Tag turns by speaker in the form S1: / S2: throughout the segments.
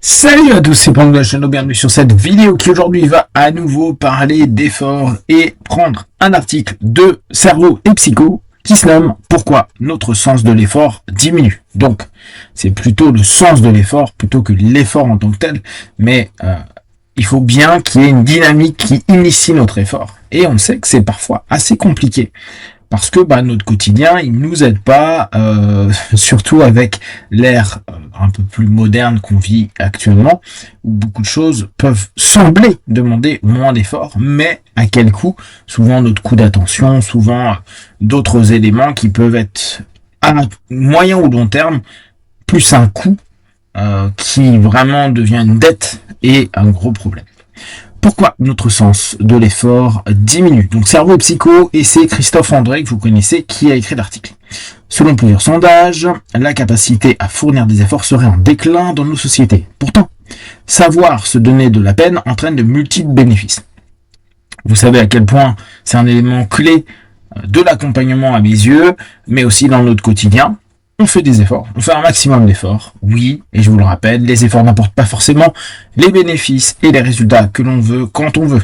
S1: Salut à tous, c'est Pang de la chaîne, bienvenue sur cette vidéo qui aujourd'hui va à nouveau parler d'efforts et prendre un article de Cerveau et Psycho qui se nomme Pourquoi notre sens de l'effort diminue. Donc, c'est plutôt le sens de l'effort plutôt que l'effort en tant que tel, mais il faut bien qu'il y ait une dynamique qui initie notre effort. Et on sait que c'est parfois assez compliqué. Parce que notre quotidien, il nous aide pas, surtout avec l'ère un peu plus moderne qu'on vit actuellement, où beaucoup de choses peuvent sembler demander moins d'efforts, mais à quel coût? Souvent notre coût d'attention, souvent d'autres éléments qui peuvent être à moyen ou long terme, plus un coût qui vraiment devient une dette et un gros problème. Pourquoi notre sens de l'effort diminue? Donc Cerveau et Psycho, et c'est Christophe André, que vous connaissez, qui a écrit l'article. Selon plusieurs sondages, la capacité à fournir des efforts serait en déclin dans nos sociétés. Pourtant, savoir se donner de la peine entraîne de multiples bénéfices. Vous savez à quel point c'est un élément clé de l'accompagnement à mes yeux, mais aussi dans notre quotidien. On fait des efforts, on fait un maximum d'efforts, oui, et je vous le rappelle, les efforts n'apportent pas forcément les bénéfices et les résultats que l'on veut quand on veut.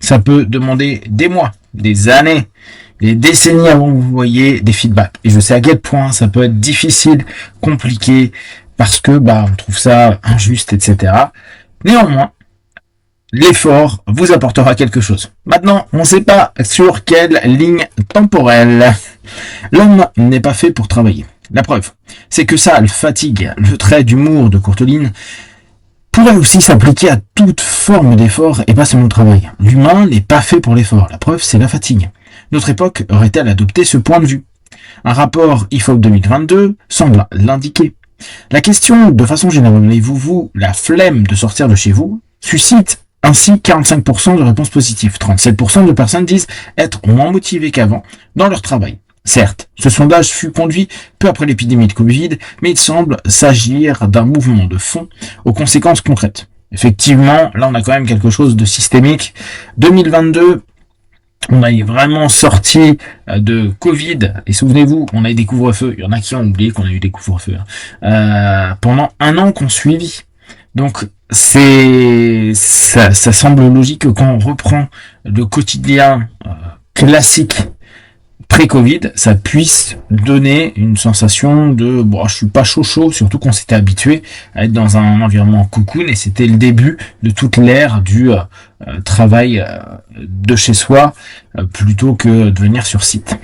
S1: Ça peut demander des mois, des années, des décennies avant que vous voyez des feedbacks. Et je sais à quel point ça peut être difficile, compliqué, parce que on trouve ça injuste, etc. Néanmoins, l'effort vous apportera quelque chose. Maintenant, on ne sait pas sur quelle ligne temporelle. L'homme n'est pas fait pour travailler. La preuve, c'est que ça le fatigue. Le trait d'humour de Courteline pourrait aussi s'appliquer à toute forme d'effort et pas seulement le travail. L'humain n'est pas fait pour l'effort. La preuve, c'est la fatigue. Notre époque aurait-elle adopté ce point de vue? Un rapport IFOP 2022 semble l'indiquer. La question, de façon générale, avez-vous la flemme de sortir de chez vous, suscite ainsi 45% de réponses positives. 37% de personnes disent être moins motivées qu'avant dans leur travail. Certes, ce sondage fut conduit peu après l'épidémie de Covid, mais il semble s'agir d'un mouvement de fond aux conséquences concrètes. Effectivement, là on a quand même quelque chose de systémique. 2022, on est vraiment sorti de Covid, et souvenez-vous, on a eu des couvre-feux, il y en a qui ont oublié qu'on a eu des couvre-feux, pendant un an qu'on suivit. Donc ça semble logique que quand on reprend le quotidien classique pré-Covid, ça puisse donner une sensation de je suis pas chaud, surtout qu'on s'était habitué à être dans un environnement cocoon, et c'était le début de toute l'ère du travail de chez soi plutôt que de venir sur site.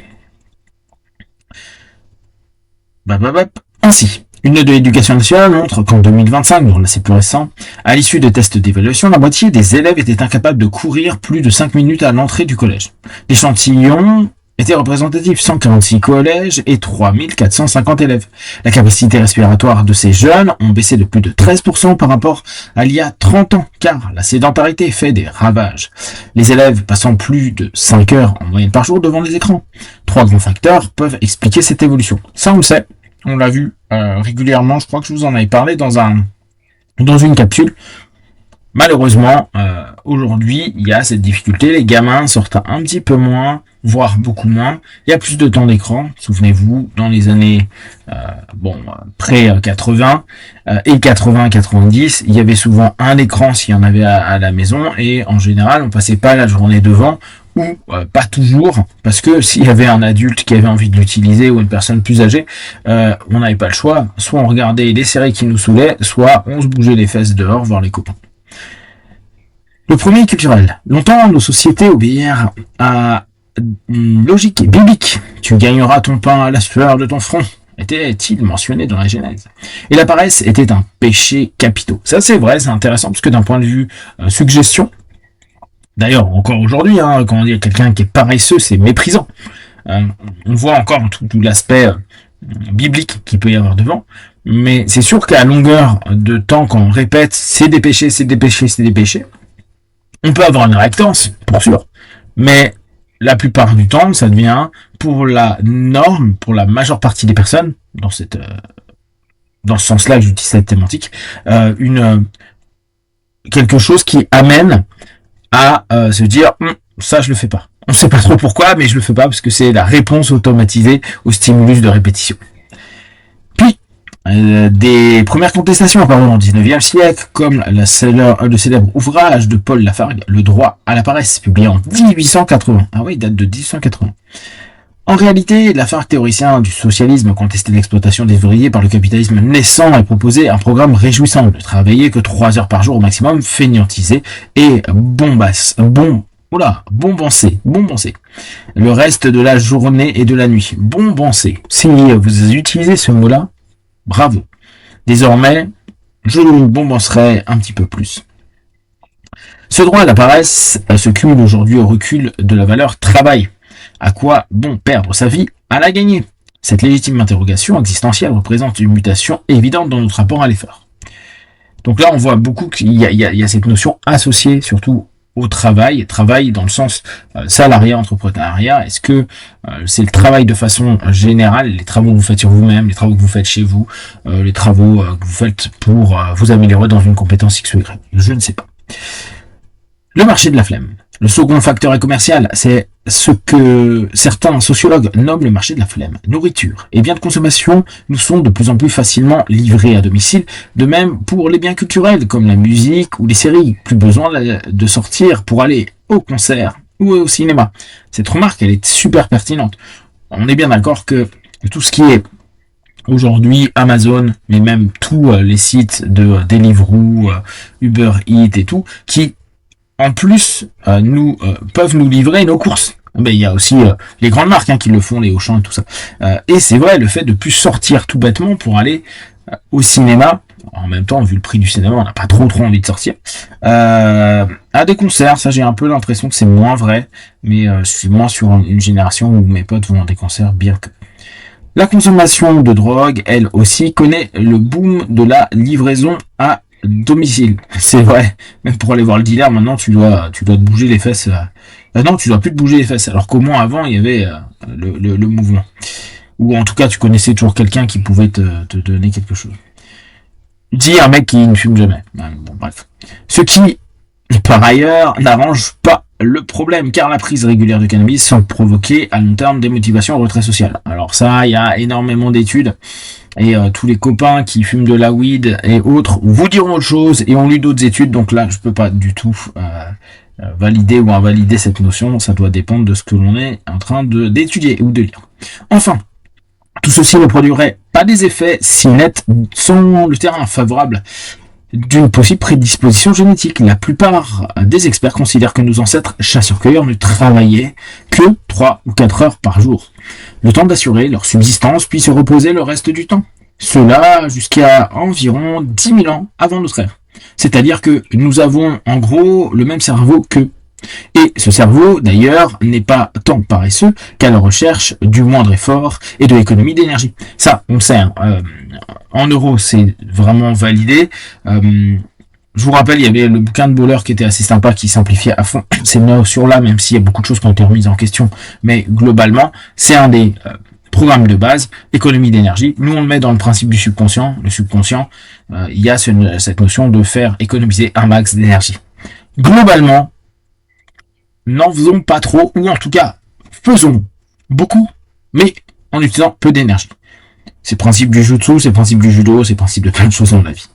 S1: Ainsi, une note de l'éducation nationale montre qu'en 2025, donc là c'est plus récent, à l'issue des tests d'évaluation, la moitié des élèves étaient incapables de courir plus de 5 minutes à l'entrée du collège. L'échantillon était représentatif, 146 collèges et 3450 élèves. La capacité respiratoire de ces jeunes ont baissé de plus de 13% par rapport à il y a 30 ans, car la sédentarité fait des ravages. Les élèves passant plus de 5 heures en moyenne par jour devant les écrans. 3 grands facteurs peuvent expliquer cette évolution. Ça on le sait, on l'a vu régulièrement, je crois que je vous en avais parlé dans une capsule. Malheureusement, aujourd'hui, il y a cette difficulté, les gamins sortent un petit peu moins, voire beaucoup moins. Il y a plus de temps d'écran, souvenez-vous, dans les années pré-80 et 80-90, il y avait souvent un écran s'il y en avait à la maison, et en général, on passait pas la journée devant, ou pas toujours, parce que s'il y avait un adulte qui avait envie de l'utiliser ou une personne plus âgée, on n'avait pas le choix. Soit on regardait les séries qui nous saoulaient, soit on se bougeait les fesses dehors voir les copains. Le premier est culturel. Longtemps, nos sociétés obéirent à une logique biblique. Tu gagneras ton pain à la sueur de ton front, était-il mentionné dans la Genèse. Et la paresse était un péché capitaux. Ça c'est vrai, c'est intéressant, parce que d'un point de vue suggestion, d'ailleurs encore aujourd'hui, quand on dit à quelqu'un qui est paresseux, c'est méprisant. On voit encore tout l'aspect biblique qu'il peut y avoir devant, mais c'est sûr qu'à longueur de temps, quand on répète c'est des péchés, c'est des péchés, c'est des péchés, on peut avoir une réactance, pour sûr, mais la plupart du temps, ça devient, pour la norme, pour la majeure partie des personnes, dans ce sens-là que j'utilise cette thématique, quelque chose qui amène à se dire, ça je le fais pas. On sait pas trop pourquoi, mais je le fais pas parce que c'est la réponse automatisée au stimulus de répétition. Puis, Des premières contestations apparurent au XIXe siècle, comme le célèbre ouvrage de Paul Lafargue, Le droit à la paresse, publié en 1880. Ah oui, il date de 1880. En réalité, Lafargue, théoricien du socialisme, contestait l'exploitation des ouvriers par le capitalisme naissant et proposait un programme réjouissant, ne travailler que 3 heures par jour au maximum, fainéantisé et bombancé. Le reste de la journée et de la nuit. Bombancé. Si vous utilisez ce mot-là, bravo. Désormais, je le bombancerai un petit peu plus. Ce droit à la paresse se cumule aujourd'hui au recul de la valeur travail. À quoi bon perdre sa vie à la gagner? Cette légitime interrogation existentielle représente une mutation évidente dans notre rapport à l'effort. Donc là, on voit beaucoup qu'il y a cette notion associée surtout au travail dans le sens salariat, entrepreneuriat. Est-ce que c'est le travail de façon générale, les travaux que vous faites sur vous-même, les travaux que vous faites chez vous, les travaux que vous faites pour vous améliorer dans une compétence X ou Y? Je ne sais pas. Le marché de la flemme. Le second facteur est commercial, c'est ce que certains sociologues nomment le marché de la flemme. Nourriture et biens de consommation nous sont de plus en plus facilement livrés à domicile, de même pour les biens culturels comme la musique ou les séries. Plus besoin de sortir pour aller au concert ou au cinéma. Cette remarque, elle est super pertinente. On est bien d'accord que tout ce qui est aujourd'hui Amazon, mais même tous les sites de Deliveroo, Uber Eats et tout, qui en plus peuvent nous livrer nos courses. Mais il y a aussi les grandes marques qui le font, les Auchan et tout ça. Et c'est vrai, le fait de plus sortir tout bêtement pour aller au cinéma, en même temps, vu le prix du cinéma, on n'a pas trop envie de sortir. À des concerts, ça j'ai un peu l'impression que c'est moins vrai, mais je suis moins sur une génération où mes potes vont à des concerts, bien que. La consommation de drogue, elle aussi, connaît le boom de la livraison à domicile. C'est vrai. Même pour aller voir le dealer, maintenant, tu dois te bouger les fesses. Non, tu dois plus te bouger les fesses. Alors qu'au moins avant, il y avait le mouvement. Ou en tout cas, tu connaissais toujours quelqu'un qui pouvait te donner quelque chose. Dis un mec qui ne fume jamais. Bon, bref. Ce qui, par ailleurs, n'arrange pas le problème, car la prise régulière de cannabis semble provoquer à long terme des motivations au retrait social. Alors ça, il y a énormément d'études. Et tous les copains qui fument de la weed et autres vous diront autre chose et ont lu d'autres études. Donc là, je peux pas du tout valider ou invalider cette notion. Ça doit dépendre de ce que l'on est en train d'étudier ou de lire. Enfin, tout ceci ne produirait pas des effets si nets sans le terrain favorable d'une possible prédisposition génétique. La plupart des experts considèrent que nos ancêtres chasseurs-cueilleurs ne travaillaient que 3 ou 4 heures par jour, le temps d'assurer leur subsistance puis se reposer le reste du temps. Cela jusqu'à environ 10 000 ans avant notre ère. C'est-à-dire que nous avons en gros le même cerveau qu'eux. Et ce cerveau, d'ailleurs, n'est pas tant paresseux qu'à la recherche du moindre effort et de l'économie d'énergie. Ça, on le sait. En euros, c'est vraiment validé. Je vous rappelle, il y avait le bouquin de Boller qui était assez sympa, qui simplifiait à fond ces notions-là, même s'il y a beaucoup de choses qui ont été remises en question. Mais globalement, c'est un des programmes de base, économie d'énergie. Nous, on le met dans le principe du subconscient. Le subconscient, il y a cette notion de faire économiser un max d'énergie. Globalement, n'en faisons pas trop, ou en tout cas, faisons beaucoup, mais en utilisant peu d'énergie. C'est le principe du jutsu, c'est le principe du judo, c'est le principe de plein de choses dans la vie.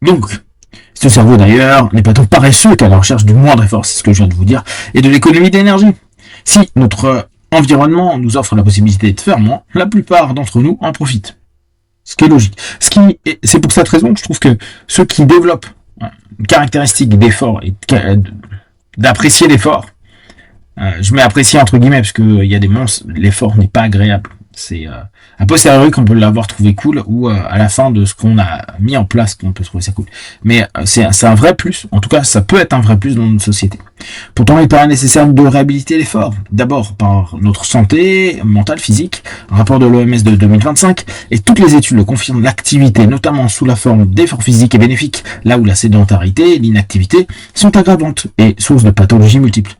S1: Donc, ce cerveau d'ailleurs n'est pas tant paresseux qu'à la recherche du moindre effort, c'est ce que je viens de vous dire, et de l'économie d'énergie. Si notre environnement nous offre la possibilité de faire moins, la plupart d'entre nous en profitent. Ce qui est logique. C'est pour cette raison que je trouve que ceux qui développent une caractéristique d'effort et d'apprécier l'effort, je mets apprécier entre guillemets parce que il y a des monstres, l'effort n'est pas agréable. C'est a posteriori qu'on peut l'avoir trouvé cool ou à la fin de ce qu'on a mis en place qu'on peut trouver ça cool. Mais c'est un vrai plus, en tout cas ça peut être un vrai plus dans notre société. Pourtant il paraît nécessaire de réhabiliter l'effort, d'abord par notre santé mentale, physique, un rapport de l'OMS de 2025, et toutes les études le confirment, l'activité, notamment sous la forme d'efforts physiques, est bénéfique, là où la sédentarité et l'inactivité sont aggravantes et source de pathologies multiples.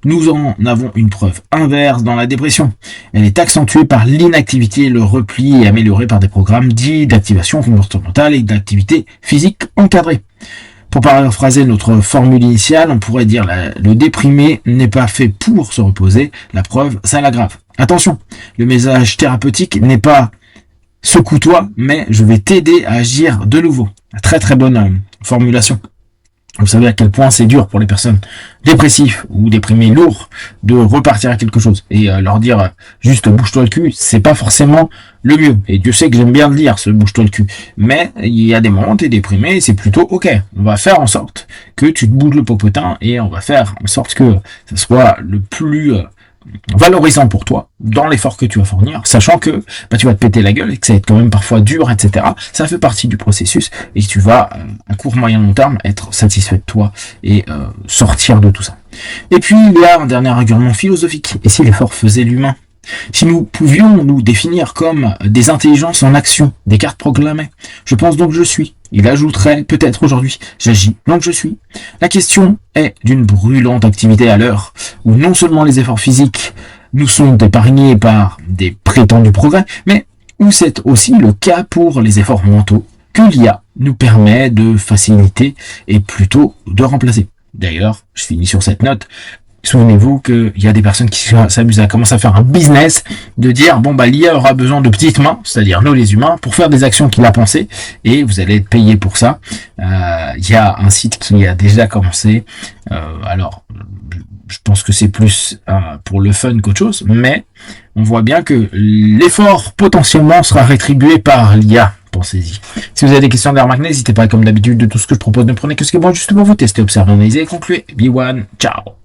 S1: Nous en avons une preuve inverse dans la dépression. Elle est accentuée par l'inactivité et le repli est amélioré par des programmes dits d'activation comportementale et d'activité physique encadrée. Pour paraphraser notre formule initiale, on pourrait dire le déprimé n'est pas fait pour se reposer, la preuve, ça l'aggrave. Attention, le message thérapeutique n'est pas secoue-toi, mais je vais t'aider à agir de nouveau. Très très bonne formulation. Vous savez à quel point c'est dur pour les personnes dépressives ou déprimées lourds de repartir à quelque chose. Et leur dire juste bouge-toi le cul, c'est pas forcément le mieux. Et Dieu sait que j'aime bien le dire, ce bouge-toi le cul. Mais il y a des moments où t'es déprimé et c'est plutôt ok. On va faire en sorte que tu te bouges le popotin et on va faire en sorte que ça soit le plus valorisant pour toi dans l'effort que tu vas fournir, sachant que tu vas te péter la gueule et que ça va être quand même parfois dur, etc. Ça fait partie du processus et tu vas à court, moyen, long terme être satisfait de toi et sortir de tout ça. Et puis il y a un dernier argument philosophique. Et si l'effort faisait l'humain? Si nous pouvions nous définir comme des intelligences en action, Descartes proclamait « Je pense donc je suis ». Il ajouterait peut-être aujourd'hui « J'agis donc je suis ». La question est d'une brûlante activité à l'heure où non seulement les efforts physiques nous sont épargnés par des prétendus progrès, mais où c'est aussi le cas pour les efforts mentaux que l'IA nous permet de faciliter et plutôt de remplacer. D'ailleurs, je finis sur cette note. Souvenez-vous qu'il y a des personnes qui s'amusent à commencer à faire un business de dire bon l'IA aura besoin de petites mains, c'est-à-dire nous les humains, pour faire des actions qu'il a pensées et vous allez être payé pour ça. Il y a un site qui a déjà commencé. Alors je pense que c'est plus pour le fun qu'autre chose, mais on voit bien que l'effort potentiellement sera rétribué par l'IA. Pensez-y. Si vous avez des questions, n'hésitez pas, comme d'habitude, de tout ce que je propose, ne prenez que ce qui est bon juste pour vous tester, observer, analyser et conclure. Be one, ciao.